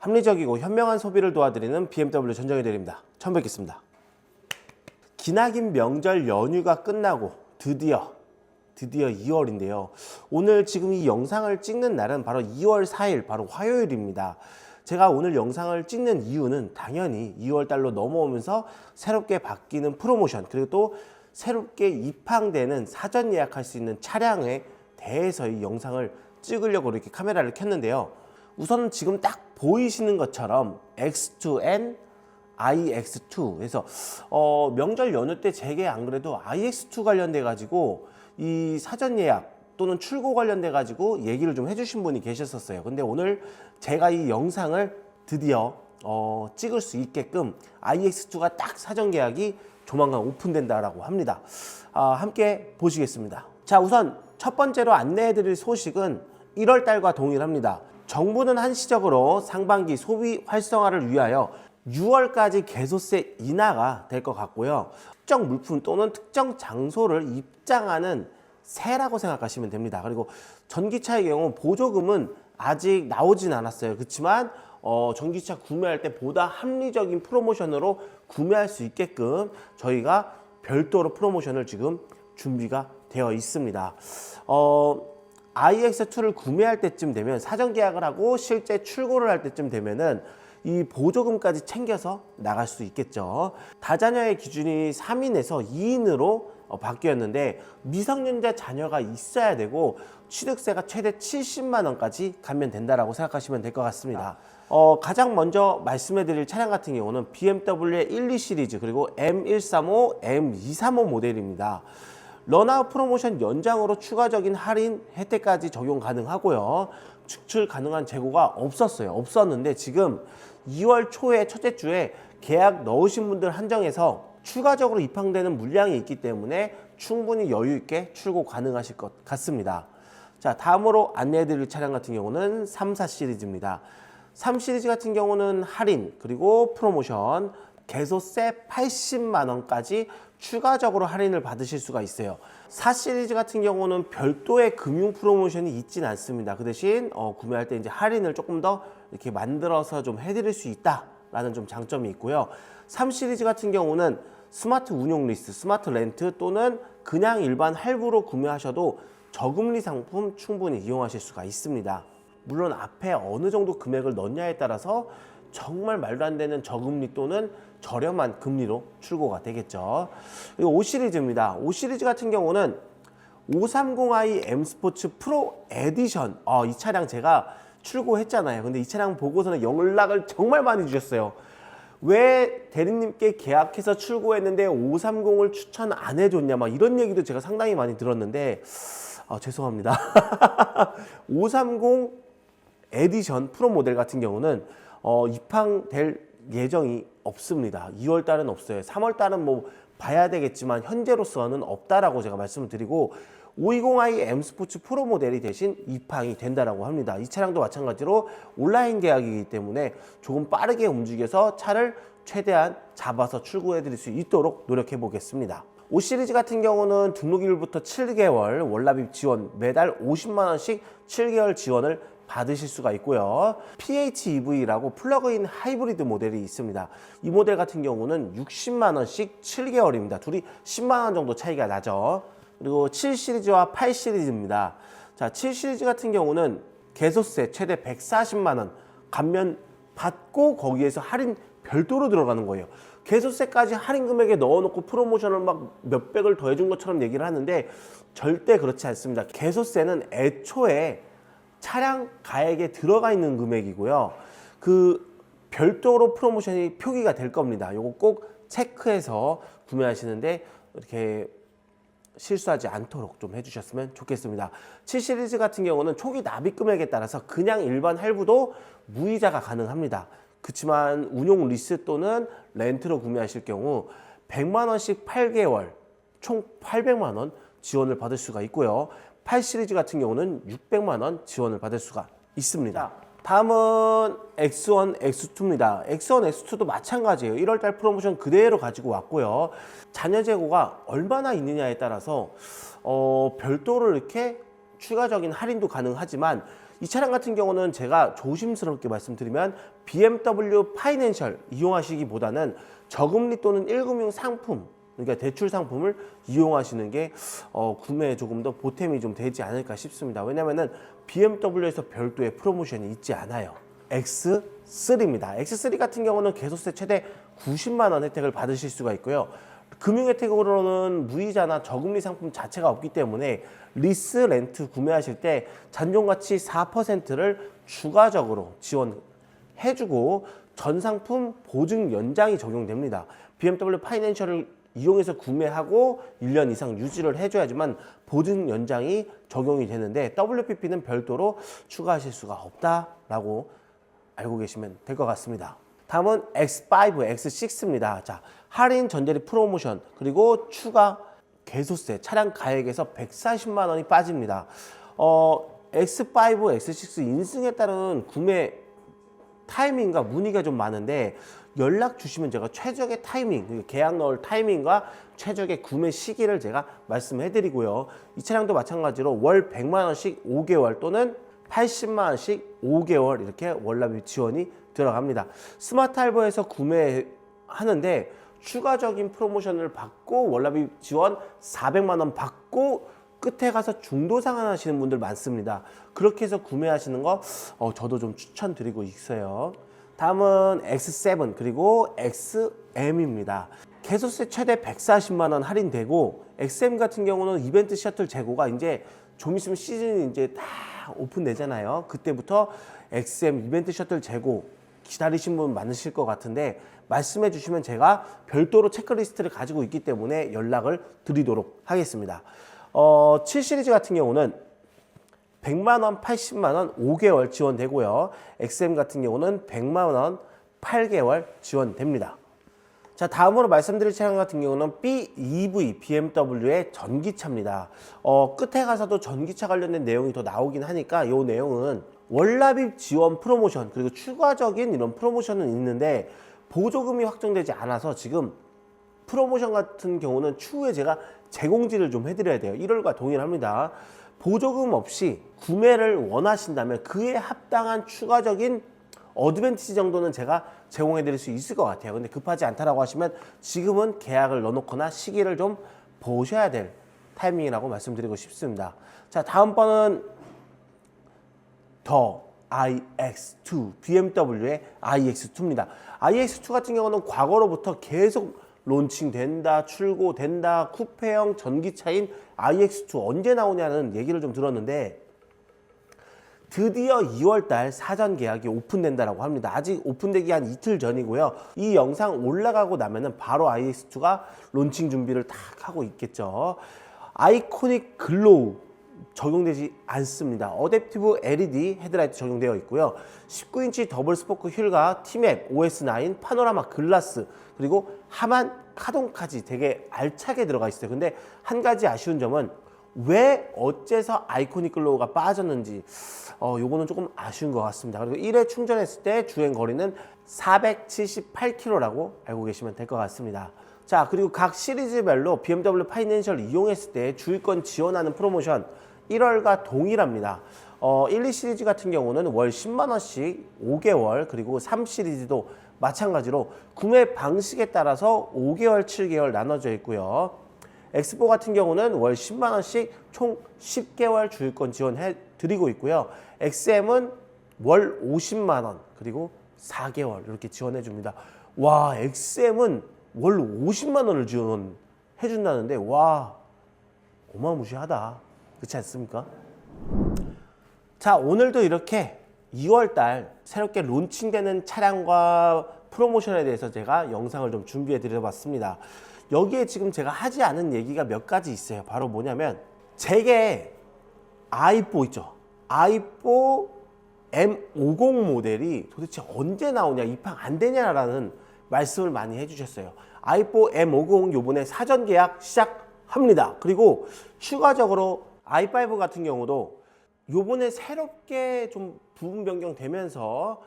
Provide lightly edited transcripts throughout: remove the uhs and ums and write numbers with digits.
합리적이고 현명한 소비를 도와드리는 BMW 전정희 대리입니다. 처음 뵙겠습니다. 기나긴 명절 연휴가 끝나고 드디어 2월인데요. 오늘 지금 이 영상을 찍는 날은 바로 2월 4일, 바로 화요일입니다. 제가 오늘 영상을 찍는 이유는 당연히 2월 달로 넘어오면서 새롭게 바뀌는 프로모션, 그리고 또 새롭게 입항되는 사전 예약할 수 있는 차량에 대해서 이 영상을 찍으려고 이렇게 카메라를 켰는데요. 우선 지금 딱 보이시는 것처럼 X2N iX2. 그래서 명절 연휴 때 제게 안 그래도 iX2 관련돼 가지고 이 사전 예약 또는 출고 관련돼 가지고 얘기를 좀 해주신 분이 계셨었어요. 근데 오늘 제가 이 영상을 드디어 찍을 수 있게끔 iX2가 딱 사전 계약이 조만간 오픈된다라고 합니다. 함께 보시겠습니다. 자, 우선 첫 번째로 안내해드릴 소식은 1월 달과 동일합니다. 정부는 한시적으로 상반기 소비 활성화를 위하여 6월까지 개소세 인하가 될 것 같고요. 특정 물품 또는 특정 장소를 입장하는 세라고 생각하시면 됩니다. 그리고 전기차의 경우 보조금은 아직 나오진 않았어요. 그렇지만 전기차 구매할 때 보다 합리적인 프로모션으로 구매할 수 있게끔 저희가 별도로 프로모션을 지금 준비가 되어 있습니다. iX2를 구매할 때쯤 되면 사전 계약을 하고 실제 출고를 할 때쯤 되면은 이 보조금까지 챙겨서 나갈 수 있겠죠. 다자녀의 기준이 3인에서 2인으로 바뀌었는데 미성년자 자녀가 있어야 되고 취득세가 최대 70만 원까지 감면된다라고 생각하시면 될 것 같습니다. 가장 먼저 말씀해 드릴 차량 같은 경우는 BMW의 1, 2 시리즈 그리고 M135, M235 모델입니다. 런아웃 프로모션 연장으로 추가적인 할인 혜택까지 적용 가능하고요. 축출 가능한 재고가 없었는데 지금 2월 초에 첫째 주에 계약 넣으신 분들 한정해서 추가적으로 입항되는 물량이 있기 때문에 충분히 여유 있게 출고 가능하실 것 같습니다. 자, 다음으로 안내해 드릴 차량 같은 경우는 3, 4 시리즈입니다. 3 시리즈 같은 경우는 할인 그리고 프로모션 개소세 80만 원까지 추가적으로 할인을 받으실 수가 있어요. 4 시리즈 같은 경우는 별도의 금융 프로모션이 있진 않습니다. 그 대신 구매할 때 이제 할인을 조금 더 이렇게 만들어서 좀 해드릴 수 있다라는 좀 장점이 있고요. 3 시리즈 같은 경우는 스마트 운용 리스, 스마트 렌트 또는 그냥 일반 할부로 구매하셔도 저금리 상품 충분히 이용하실 수가 있습니다. 물론 앞에 어느 정도 금액을 넣냐에 따라서 정말 말도 안 되는 저금리 또는 저렴한 금리로 출고가 되겠죠. 그리고 5 시리즈입니다. 5 시리즈 같은 경우는 530i M 스포츠 프로 에디션. 이 차량 제가 출고했잖아요. 근데 이 차량 보고서는 연락을 정말 많이 주셨어요. 왜 대리님께 계약해서 출고했는데 530을 추천 안 해줬냐, 막 이런 얘기도 제가 상당히 많이 들었는데 죄송합니다. 530 에디션 프로 모델 같은 경우는 입항될 예정이 없습니다. 2월 달은 없어요. 3월 달은 뭐 봐야 되겠지만 현재로서는 없다라고 제가 말씀을 드리고 520i M 스포츠 프로 모델이 대신 입항이 된다라고 합니다. 이 차량도 마찬가지로 온라인 계약이기 때문에 조금 빠르게 움직여서 차를 최대한 잡아서 출고해 드릴 수 있도록 노력해 보겠습니다. 5 시리즈 같은 경우는 등록일부터 7개월 월납입 지원 매달 50만 원씩 7개월 지원을 받으실 수가 있고요. PHEV라고 플러그인 하이브리드 모델이 있습니다. 이 모델 같은 경우는 60만 원씩 7개월입니다. 둘이 10만 원 정도 차이가 나죠. 그리고 7 시리즈와 8 시리즈입니다. 자, 7 시리즈 같은 경우는 개소세 최대 140만 원 감면 받고 거기에서 할인 별도로 들어가는 거예요. 개소세까지 할인 금액에 넣어놓고 프로모션을 막 몇백을 더해준 것처럼 얘기를 하는데 절대 그렇지 않습니다. 개소세는 애초에 차량 가액에 들어가 있는 금액이고요. 그 별도로 프로모션이 표기가 될 겁니다. 요거 꼭 체크해서 구매하시는데 이렇게 실수하지 않도록 좀 해주셨으면 좋겠습니다. 7 시리즈 같은 경우는 초기 납입 금액에 따라서 그냥 일반 할부도 무이자가 가능합니다. 그렇지만 운용 리스 또는 렌트로 구매하실 경우 100만 원씩 8개월 총 800만 원 지원을 받을 수가 있고요. 8 시리즈 같은 경우는 600만 원 지원을 받을 수가 있습니다. 다음은 X1, X2입니다. X1, X2도 마찬가지예요. 1월달 프로모션 그대로 가지고 왔고요. 잔여 재고가 얼마나 있느냐에 따라서 별도로 이렇게 추가적인 할인도 가능하지만 이 차량 같은 경우는 제가 조심스럽게 말씀드리면 BMW 파이낸셜 이용하시기보다는 저금리 또는 1금융 상품, 그러니까 대출 상품을 이용하시는 게 구매에 조금 더 보탬이 좀 되지 않을까 싶습니다. 왜냐면은 BMW에서 별도의 프로모션이 있지 않아요. X3입니다. X3 같은 경우는 개소세 최대 90만 원 혜택을 받으실 수가 있고요. 금융 혜택으로는 무이자나 저금리 상품 자체가 없기 때문에 리스 렌트 구매하실 때 잔존가치 4%를 추가적으로 지원해주고 전 상품 보증 연장이 적용됩니다. BMW 파이낸셜을 이용해서 구매하고 1년 이상 유지를 해줘야지만 보증 연장이 적용이 되는데 WPP는 별도로 추가하실 수가 없다라고 알고 계시면 될 것 같습니다. 다음은 X5, X6입니다. 자, 할인 전자리 프로모션 그리고 추가 개소세 차량 가액에서 140만 원이 빠집니다. X5, X6 인승에 따른 구매 타이밍과 문의가 좀 많은데 연락 주시면 제가 최적의 타이밍, 계약 넣을 타이밍과 최적의 구매 시기를 제가 말씀해 드리고요. 이 차량도 마찬가지로 월 100만 원씩 5개월 또는 80만 원씩 5개월 이렇게 월납입 지원이 들어갑니다. 스마트 할부에서 구매하는데 추가적인 프로모션을 받고 월납입 지원 400만 원 받고 끝에 가서 중도 상환하시는 분들 많습니다. 그렇게 해서 구매하시는 거 저도 좀 추천드리고 있어요. 다음은 X7 그리고 XM입니다. 개소세 최대 140만 원 할인되고 XM 같은 경우는 이벤트 셔틀 재고가 이제 좀 있으면 시즌이 이제 다 오픈되잖아요. 그때부터 XM 이벤트 셔틀 재고 기다리신 분 많으실 것 같은데 말씀해 주시면 제가 별도로 체크리스트를 가지고 있기 때문에 연락을 드리도록 하겠습니다. 7 시리즈 같은 경우는 100만 원, 80만 원 5개월 지원되고요. XM 같은 경우는 100만 원 8개월 지원됩니다. 자, 다음으로 말씀드릴 차량 같은 경우는 BEV BMW의 전기차입니다. 끝에 가서도 전기차 관련된 내용이 더 나오긴 하니까 이 내용은 월납입 지원 프로모션 그리고 추가적인 이런 프로모션은 있는데 보조금이 확정되지 않아서 지금 프로모션 같은 경우는 추후에 제가 제공지를 좀 해드려야 돼요. 1월과 동일합니다. 보조금 없이 구매를 원하신다면 그에 합당한 추가적인 어드밴티지 정도는 제가 제공해 드릴 수 있을 것 같아요. 근데 급하지 않다라고 하시면 지금은 계약을 넣어놓거나 시기를 좀 보셔야 될 타이밍이라고 말씀드리고 싶습니다. 자, 다음번은 더 iX2 BMW의 iX2입니다. iX2 같은 경우는 과거로부터 계속 론칭된다, 출고된다, 쿠페형 전기차인 iX2 언제 나오냐는 얘기를 좀 들었는데 드디어 2월달 사전 계약이 오픈된다라고 합니다. 아직 오픈되기 한 이틀 전이고요. 이 영상 올라가고 나면은 바로 iX2가 론칭 준비를 딱 하고 있겠죠. 아이코닉 글로우 적용되지 않습니다. 어댑티브 LED 헤드라이트 적용되어 있고요. 19인치 더블 스포크 휠과 T맵, OS9, 파노라마 글라스 그리고 하만 카동까지 되게 알차게 들어가 있어요. 근데 한 가지 아쉬운 점은 왜 어째서 아이코닉 글로우가 빠졌는지 요거는 조금 아쉬운 것 같습니다. 그리고 1회 충전했을 때 주행 거리는 478km라고 알고 계시면 될 것 같습니다. 자, 그리고 각 시리즈별로 BMW 파이낸셜 이용했을 때 주유권 지원하는 프로모션 1월과 동일합니다. 1, 2 시리즈 같은 경우는 월 10만 원씩 5개월 그리고 3 시리즈도 마찬가지로 구매 방식에 따라서 5개월, 7개월 나눠져 있고요. X4 같은 경우는 월 10만 원씩 총 10개월 주유권 지원해 드리고 있고요. XM은 월 50만 원 그리고 4개월 이렇게 지원해 줍니다. 와, XM은 월 50만 원을 지원해 준다는데 와, 어마무시하다. 그렇지 않습니까? 자, 오늘도 이렇게 2월달 새롭게 론칭되는 차량과 프로모션에 대해서 제가 영상을 좀 준비해 드려봤습니다. 여기에 지금 제가 하지 않은 얘기가 몇 가지 있어요. 바로 뭐냐면 제게 i4 있죠. i4 M50 모델이 도대체 언제 나오냐, 입항 안 되냐라는 말씀을 많이 해주셨어요. i4 M50 요번에 사전 계약 시작합니다. 그리고 추가적으로 i5 같은 경우도 요번에 새롭게 좀 부분 변경되면서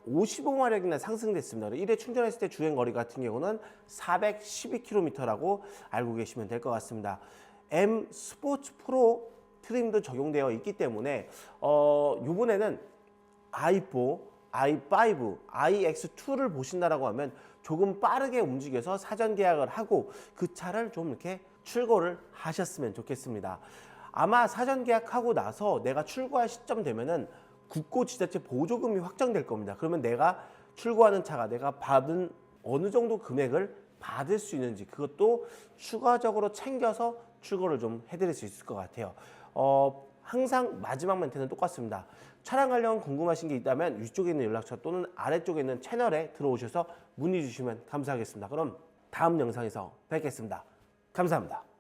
55마력이나 상승됐습니다. 1회 충전했을 때 주행 거리 같은 경우는 412km라고 알고 계시면 될 것 같습니다. M 스포츠 프로 트림도 적용되어 있기 때문에 요번에는 i4, i5, iX2를 보신다라고 하면 조금 빠르게 움직여서 사전 계약을 하고 그 차를 좀 이렇게 출고를 하셨으면 좋겠습니다. 아마 사전 계약하고 나서 내가 출고할 시점 되면은 국고지자체 보조금이 확정될 겁니다. 그러면 내가 출고하는 차가 내가 받은 어느 정도 금액을 받을 수 있는지 그것도 추가적으로 챙겨서 출고를 좀 해드릴 수 있을 것 같아요. 항상 마지막 멘트는 똑같습니다. 차량 관련 궁금하신 게 있다면 위쪽에 있는 연락처 또는 아래쪽에 있는 채널에 들어오셔서 문의 주시면 감사하겠습니다. 그럼 다음 영상에서 뵙겠습니다. 감사합니다.